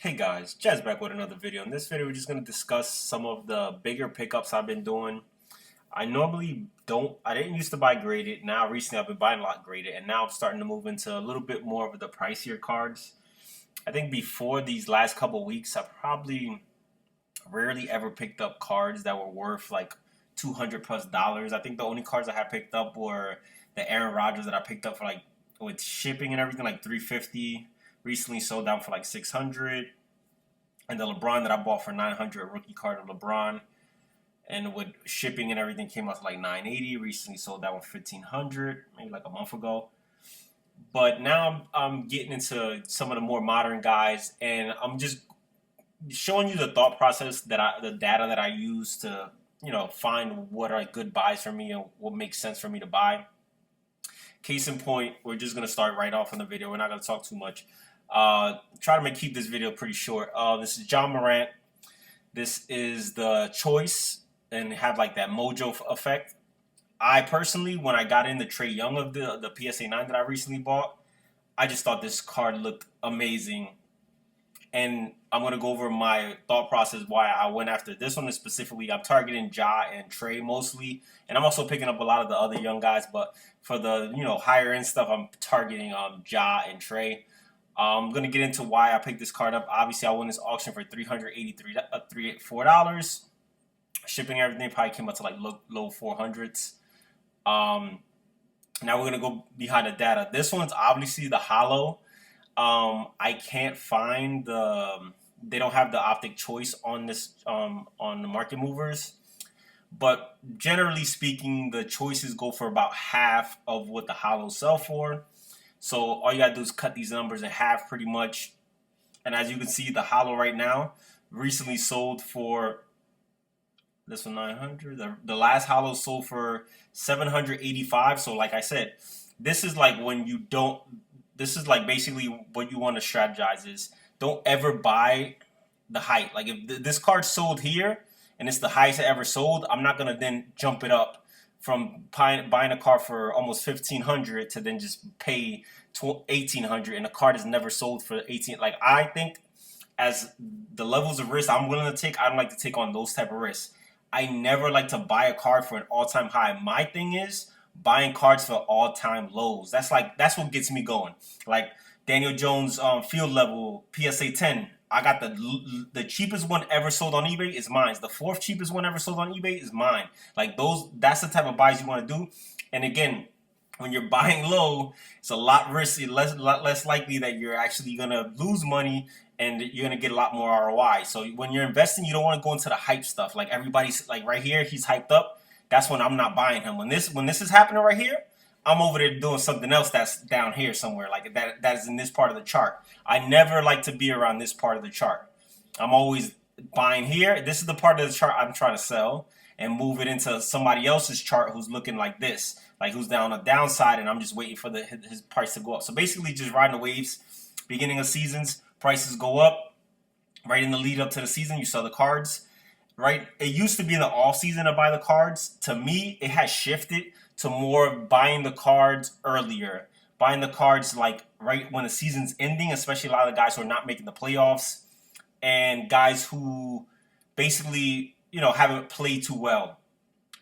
Hey guys, Jazz back with another video. In this video, we're just going to discuss some of the bigger pickups I've been doing. I didn't used to buy graded. Now, recently, I've been buying a lot graded, and now I'm starting to move into a little bit more of the pricier cards. I think before these last couple weeks, I probably rarely ever picked up cards that were worth like $200 plus. I think the only cards I had picked up were the Aaron Rodgers that I picked up for like with shipping and everything, like 350. Recently sold down for like 600, and the LeBron that I bought for 900, rookie card of LeBron, and with shipping and everything came out to like 980. Recently sold that one for 1500, maybe like a month ago. But now I'm getting into some of the more modern guys, and I'm just showing you the thought process the data that I use to find what are good buys for me and what makes sense for me to buy. Case in point, we're just gonna start right off in the video. We're not gonna talk too much. Try to keep this video pretty short. This is Ja Morant. This is the choice and have like that mojo effect. I personally, when I got in the Trae Young of the PSA 9 that I recently bought, I just thought this card looked amazing. And I'm going to go over my thought process why I went after this one specifically. I'm targeting Ja and Trae mostly. And I'm also picking up a lot of the other young guys. But for the higher end stuff, I'm targeting Ja and Trae. I'm going to get into why I picked this card up. Obviously, I won this auction for $384. Shipping everything probably came up to like low 400s. Now we're going to go behind the data. This one's obviously the hollow. I can't find they don't have the optic choice on this on the market movers. But generally speaking, the choices go for about half of what the hollows sell for. So all you gotta do is cut these numbers in half pretty much. And as you can see, the hollow right now recently sold for this one 900. The last hollow sold for 785. So like I said, this is like when you don't. This is like basically what you want to strategize is don't ever buy the height. Like if this card sold here and it's the highest it ever sold, I'm not gonna then jump it up from buying a car for almost 1500 to then just pay 1800, and the card is never sold for 18. Like I think as the levels of risk I'm willing to take, I don't like to take on those type of risks. I never like to buy a card for an all-time high. My thing is buying cards for all-time lows. That's what gets me going. Like Daniel Jones field level PSA 10. I got the cheapest one ever sold on eBay is mine. The fourth cheapest one ever sold on eBay is mine. Like those, that's the type of buys you want to do. And again, when you're buying low, it's a lot risky, lot less likely that you're actually gonna lose money and you're gonna get a lot more ROI. So when you're investing, you don't want to go into the hype stuff. Like everybody's like right here, he's hyped up. That's when I'm not buying him. When this is happening right here, I'm over there doing something else that's down here somewhere, like that is in this part of the chart. I never like to be around this part of the chart. I'm always buying here. This is the part of the chart I'm trying to sell and move it into somebody else's chart who's looking like this, like who's down a downside, and I'm just waiting for his price to go up. So basically, just riding the waves. Beginning of seasons, prices go up. Right in the lead up to the season, you sell the cards. Right, it used to be in the off season to buy the cards. To me, it has shifted to more buying the cards earlier, buying the cards like right when the season's ending, especially a lot of the guys who are not making the playoffs and guys who basically haven't played too well,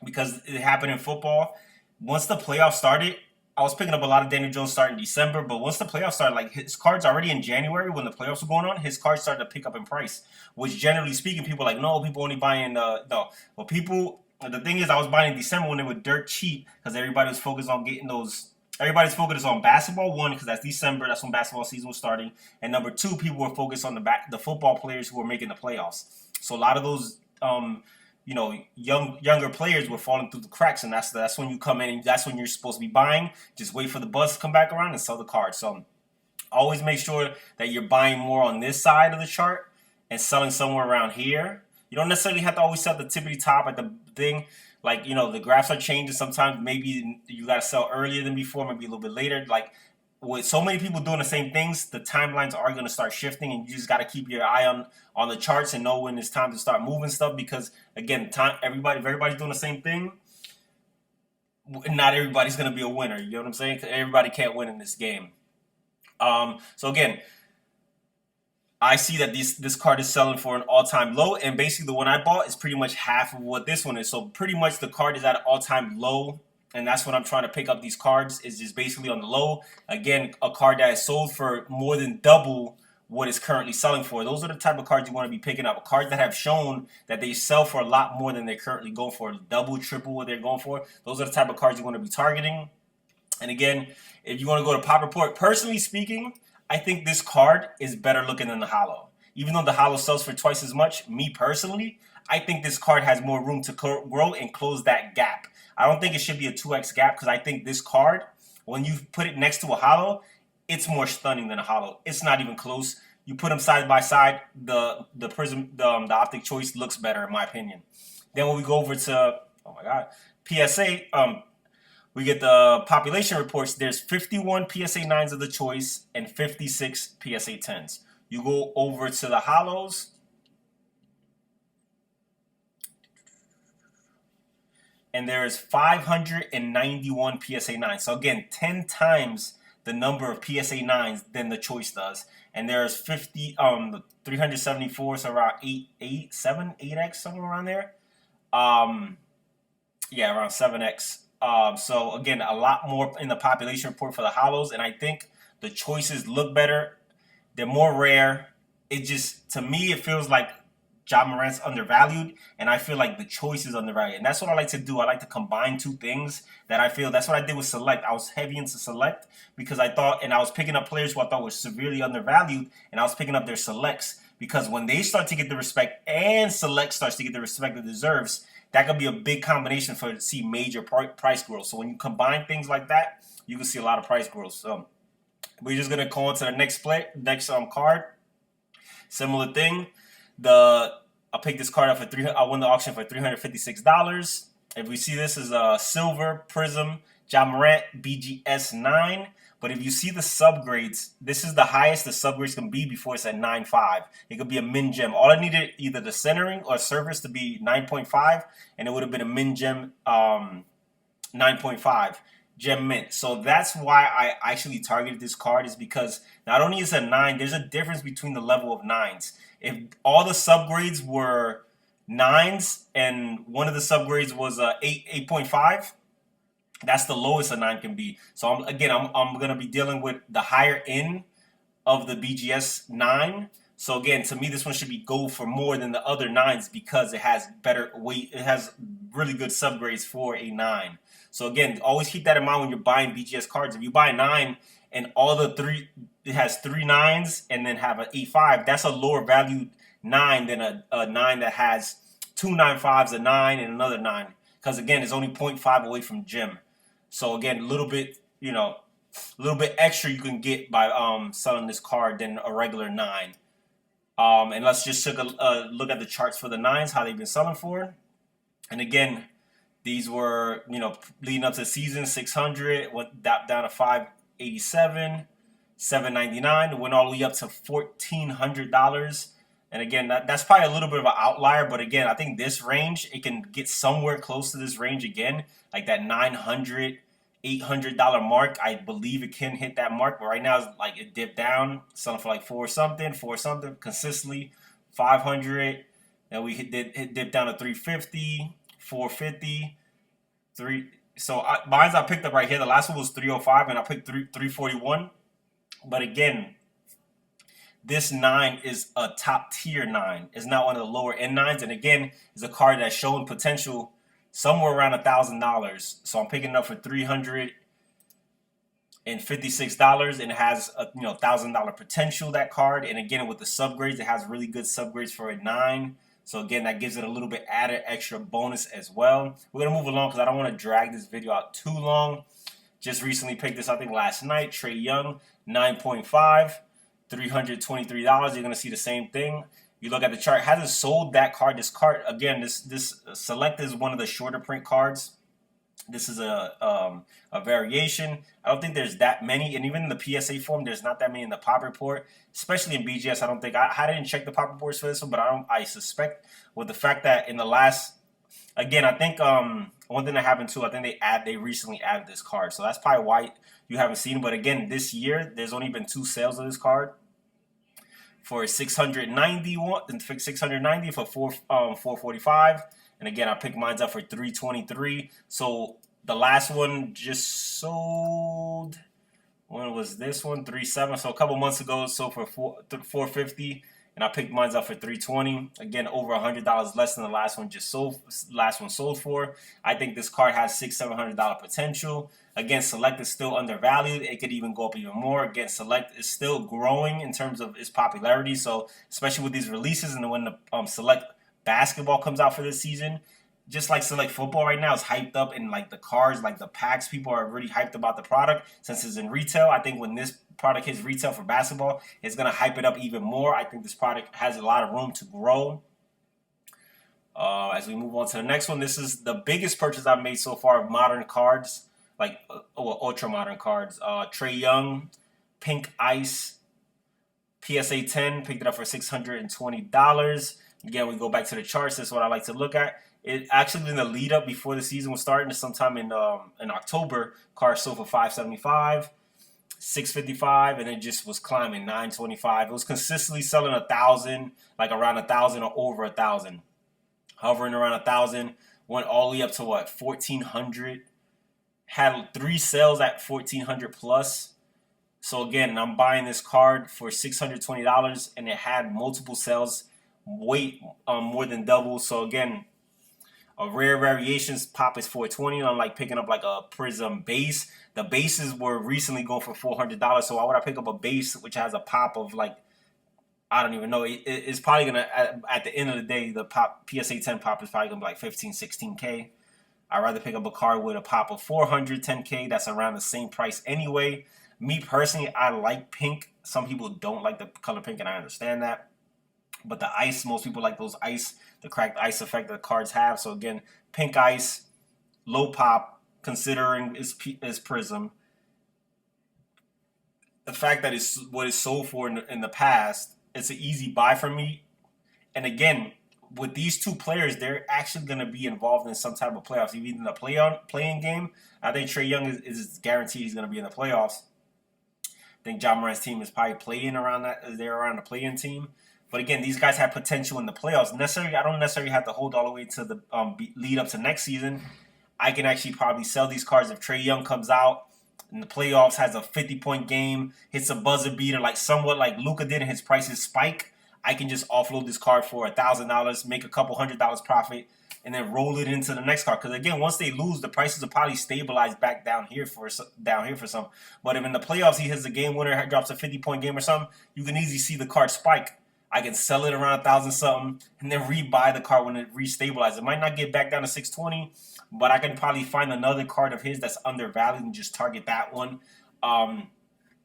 because it happened in football. Once the playoffs started, I was picking up a lot of Daniel Jones starting in December, but once the playoffs started, like his cards already in January when the playoffs were going on, his cards started to pick up in price. Which generally speaking, people are like, no, people only buying no. Well, people, the thing is, I was buying in December when they were dirt cheap because everybody was focused on getting those. Everybody's focused on basketball. One, because that's December, that's when basketball season was starting, and number two, people were focused on the football players who were making the playoffs. So a lot of those younger players were falling through the cracks, and that's when you come in, and that's when you're supposed to be buying. Just wait for the buzz to come back around and sell the card. So always make sure that you're buying more on this side of the chart and selling somewhere around here. You don't necessarily have to always sell the tippity top at the thing. Like the graphs are changing sometimes. Maybe you got to sell earlier than before, maybe a little bit later. Like with so many people doing the same things, the timelines are going to start shifting, and you just got to keep your eye on the charts and know when it's time to start moving stuff. Because again, if everybody's doing the same thing, not everybody's going to be a winner. You know what I'm saying? 'Cause everybody can't win in this game. So again, I see that this card is selling for an all-time low, and basically the one I bought is pretty much half of what this one is. So pretty much the card is at an all-time low, and that's when I'm trying to pick up these cards, is just basically on the low. Again, a card that is sold for more than double what it's currently selling for. Those are the type of cards you want to be picking up. Cards that have shown that they sell for a lot more than they're currently going for, double, triple what they're going for. Those are the type of cards you want to be targeting. And again, if you want to go to Pop Report, personally speaking, I think this card is better looking than the Holo. Even though the Holo sells for twice as much, me personally, I think this card has more room to grow and close that gap. I don't think it should be a 2x gap because I think this card, when you put it next to a Holo, it's more stunning than a Holo. It's not even close. You put them side by side, the Prism, the Optic Choice looks better in my opinion. Then when we go over to, oh my God, PSA, we get the population reports. There's 51 PSA 9s of the choice and 56 PSA 10s. You go over to the Holos. And there is 591 PSA 9s. So again, 10 times the number of PSA 9s than the choice does. And there's 374, so around 8x, somewhere around there. Yeah, around 7x. So again, a lot more in the population report for the Holos, and I think the choices look better. They're more rare. It just, to me, it feels like Ja Morant's undervalued, and I feel like the choice is undervalued. And that's what I like to do. I like to combine two things that I feel. That's what I did with Select. I was heavy into Select because I thought, and I was picking up players who I thought were severely undervalued, and I was picking up their Selects because when they start to get the respect and Select starts to get the respect it deserves, that could be a big combination for to see major price growth. So when you combine things like that, you can see a lot of price growth. So we're just gonna go on to the next card. Similar thing. I picked this card up for I won the auction for $356. If we see this is a silver Prism Ja Morant BGS 9. But if you see the subgrades, this is the highest the subgrades can be before it's at 9.5. It could be a min gem. All I needed either the centering or surface to be 9.5, and it would have been a min gem 9.5 gem mint. So that's why I actually targeted this card, is because not only is it a 9, there's a difference between the level of 9s. If all the subgrades were 9s and one of the subgrades was 8.5, that's the lowest a 9 can be. So I'm going to be dealing with the higher end of the BGS 9. So again, to me, this one should be go for more than the other 9s because it has better weight. It has really good subgrades for a 9. So again, always keep that in mind when you're buying BGS cards. If you buy a 9 and all the three, it has 3 9s and then have an 8.5, that's a lower valued 9 than a 9 that has 2 9.5s, a 9, and another 9. Because again, it's only 0.5 away from gem. So again, a little bit extra you can get by selling this card than a regular 9. And let's just take a look at the charts for the 9s, how they've been selling for. And again, these were, leading up to the season, 600, went down to 587, 799, went all the way up to $1,400. And again, that's probably a little bit of an outlier, but again, I think this range, it can get somewhere close to this range again, like that $900, $800 mark. I believe it can hit that mark, but right now it's like it dipped down, selling for like four something consistently, 500. Then we dip down to 350, 450, 3. So mine's I picked up right here. The last one was 305, and I picked 341. But again, this 9 is a top tier 9. It's not one of the lower end 9s. And again, it's a card that's showing potential somewhere around $1,000. So I'm picking it up for $356, and it has a $1,000 potential, that card. And again, with the subgrades, it has really good subgrades for a 9. So again, that gives it a little bit added extra bonus as well. We're gonna move along because I don't want to drag this video out too long. Just recently picked this, I think last night. Trae Young, 9.5, $323. You're gonna see the same thing. You look at the chart, hasn't sold that card. This card, again, this Select is one of the shorter print cards. This is a variation. I don't think there's that many, and even in the PSA form, there's not that many in the pop report, especially in BGS. I don't think I didn't check the pop reports for this one, but I suspect with the fact that in the last, again, I think one thing that happened too, I think they recently added this card, so that's probably why you haven't seen it. But again, this year there's only been 2 sales of this card. for 690 for 445. And again, I picked mine up for 323. So the last one just sold. When was this one? 37. So a couple months ago, so for 450, and I picked mine up for 320. Again, over $100 less than the last one just sold. Last one sold for. I think this card has $600-700 potential. Again, Select is still undervalued. It could even go up even more. Again, Select is still growing in terms of its popularity. So especially with these releases, and when the Select basketball comes out for this season, just like Select football right now is hyped up, and like the cards, like the packs, people are really hyped about the product since it's in retail. I think when this product hits retail for basketball, it's going to hype it up even more. I think this product has a lot of room to grow. As we move on to the next one, this is the biggest purchase I've made so far of modern cards, like ultra modern cards. Trae Young, Pink Ice, PSA 10, picked it up for $620. Again, we go back to the charts. This is what I like to look at. It actually in the lead up before the season was starting, sometime in October, card sold for $575, $655, and it just was climbing $925. It was consistently selling 1,000, like around 1,000 or over 1,000, hovering around 1,000. Went all the way up to what, 1,400. Had 3 sales at 1,400 plus. So again, I'm buying this card for $620, and it had multiple sales, more than double. So again, a rare variations pop is $420. Unlike picking up like a Prism base, the bases were recently going for $400. So why would I pick up a base which has a pop of like, I don't even know. It's probably gonna at the end of the day, the pop PSA 10 pop is probably gonna be like 15, 16K. I'd rather pick up a card with a pop of 410K. That's around the same price anyway. Me personally, I like pink. Some people don't like the color pink, and I understand that. But the ice, most people like those ice, the cracked ice effect that the cards have. So again, pink ice, low pop, considering is Prism. The fact that it's what it's sold for in the past, it's an easy buy for me. And again, with these two players, they're actually going to be involved in some type of playoffs, even in the playing game. I think Trae Young is guaranteed he's going to be in the playoffs. I think Ja Morant's team is probably playing around that. They're around the play-in team. But again, these guys have potential in the playoffs. I don't necessarily have to hold all the way to the lead up to next season. I can actually probably sell these cards if Trae Young comes out in the playoffs, has a 50-point game, hits a buzzer beater, like somewhat like Luka did, and his prices spike. I can just offload this card for $1,000, make a couple $100 profit, and then roll it into the next card. Because again, once they lose, the prices will probably stabilize back down here for some. But if in the playoffs he hits a game winner, drops a 50-point game or something, you can easily see the card spike. I can sell it around 1,000 something, and then rebuy the card when it restabilizes. It might not get back down to 620, but I can probably find another card of his that's undervalued and just target that one.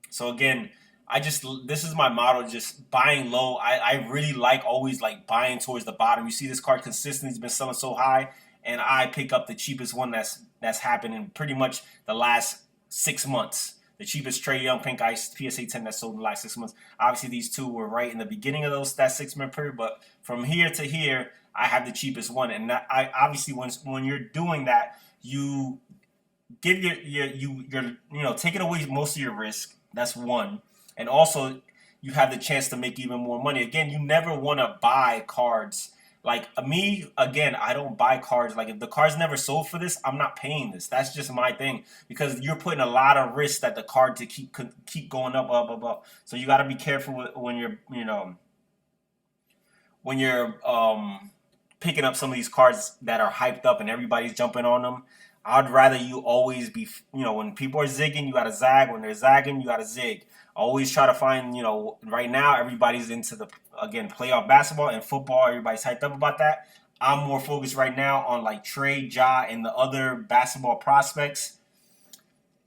So again, this is my model, just buying low. I really always like buying towards the bottom. You see this card consistently has been selling so high, and I pick up the cheapest one that's happened in pretty much the last 6 months. The cheapest Trae Young Pink Ice PSA 10 that sold in the last 6 months. Obviously, these two were right in the beginning of that 6-month period, but from here to here, I have the cheapest one. And I obviously, when you're doing that, you give you're taking away most of your risk. That's one, and also you have the chance to make even more money. Again, you never want to buy cards. Like me, again, I don't buy cards. Like if the card's never sold for this, I'm not paying this. That's just my thing, because you're putting a lot of risk that the card to keep going up, blah blah blah. So you got to be careful when you're picking up some of these cards that are hyped up and everybody's jumping on them. I'd rather you always be, when people are zigging, you got to zag. When they're zagging, you got to zig. Always try to find, right now everybody's into again, playoff basketball and football. Everybody's hyped up about that. I'm more focused right now on like Trae, Ja, and the other basketball prospects.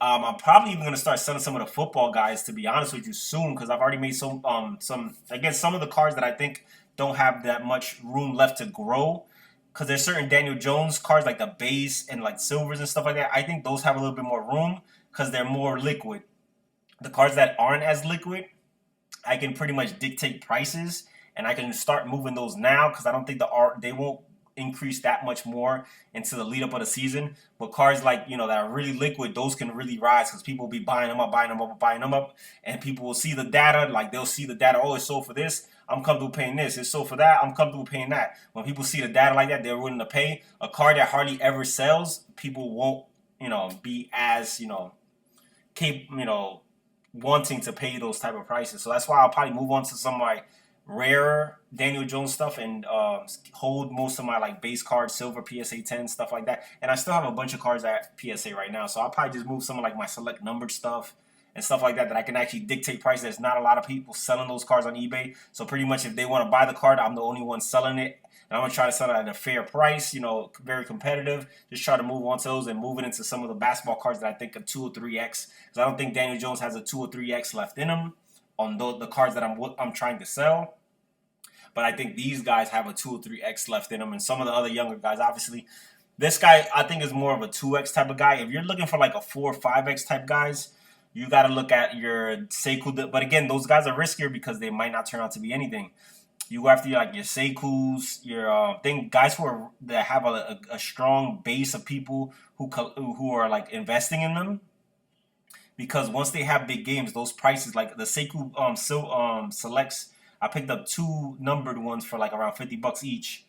I'm probably even going to start selling some of the football guys, to be honest with you, soon, because I've already made some of the cards that I think don't have that much room left to grow. Because there's certain Daniel Jones cards like the base and like silvers and stuff like that. I think those have a little bit more room because they're more liquid. The cards that aren't as liquid, I can pretty much dictate prices, and I can start moving those now because I don't think they won't increase that much more into the lead up of the season. But cards like, that are really liquid, those can really rise because people will be buying them up, buying them up, buying them up, and people will see the data. Like they'll see the data. Oh, it's sold for this. I'm comfortable paying this. It's sold for that. I'm comfortable paying that. When people see the data like that, they're willing to pay. A card that hardly ever sells, people won't, be as, wanting to pay those type of prices. So that's why I'll probably move on to some of my rarer Daniel Jones stuff and hold most of my like base cards, silver PSA 10 stuff like that. And I still have a bunch of cards at PSA right now, so I'll probably just move some of like my select numbered stuff and stuff like that I can actually dictate price. There's not a lot of people selling those cards on eBay, so pretty much if they want to buy the card, I'm the only one selling it. And I'm going to try to sell it at a fair price, very competitive. Just try to move on to those and move it into some of the basketball cards that I think are 2 or 3X. Because I don't think Daniel Jones has a 2 or 3X left in him on the cards that I'm trying to sell. But I think these guys have a 2 or 3X left in them. And some of the other younger guys, obviously. This guy, I think, is more of a 2X type of guy. If you're looking for like a 4 or 5X type guys, you got to look at your Sekou. But again, those guys are riskier because they might not turn out to be anything. You go after your Sekous, your guys that have a strong base of people who are like investing in them. Because once they have big games, those prices, like the Sekou selects, I picked up 2 numbered ones for like around $50 each.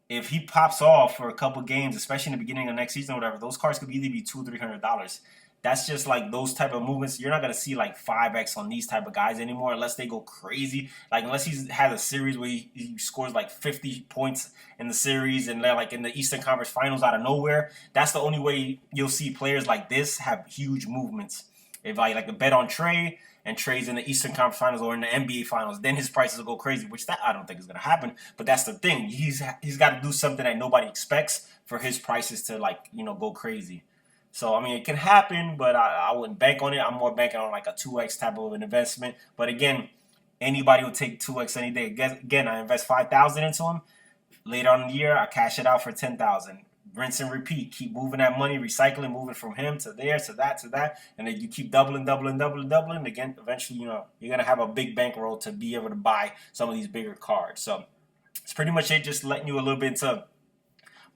If he pops off for a couple games, especially in the beginning of next season or whatever, those cards could either be $200 or $300. That's just like those type of movements. You're not going to see like 5X on these type of guys anymore unless they go crazy. Like unless he's had a series where he scores like 50 points in the series and they're like in the Eastern Conference Finals out of nowhere. That's the only way you'll see players like this have huge movements. If like a bet on Trey and Trey's in the Eastern Conference Finals or in the NBA Finals, then his prices will go crazy, which that I don't think is going to happen. But that's the thing. He's got to do something that nobody expects for his prices to go crazy. So, I mean, it can happen, but I wouldn't bank on it. I'm more banking on like a 2X type of an investment. But again, anybody will take 2X any day. Again, I invest $5,000 into them. Later on in the year, I cash it out for $10,000. Rinse and repeat. Keep moving that money, recycling, moving from him to there, to that. And then you keep doubling. Again, eventually, you're going to have a big bankroll to be able to buy some of these bigger cards. So it's pretty much it. Just letting you a little bit into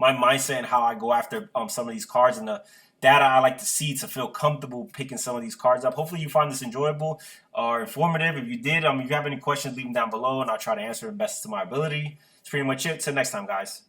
my mindset and how I go after some of these cards and the data I like to see to feel comfortable picking some of these cards up. Hopefully you find this enjoyable or informative. If you did, if you have any questions, leave them down below and I'll try to answer the best to my ability. That's pretty much it. Till next time, guys.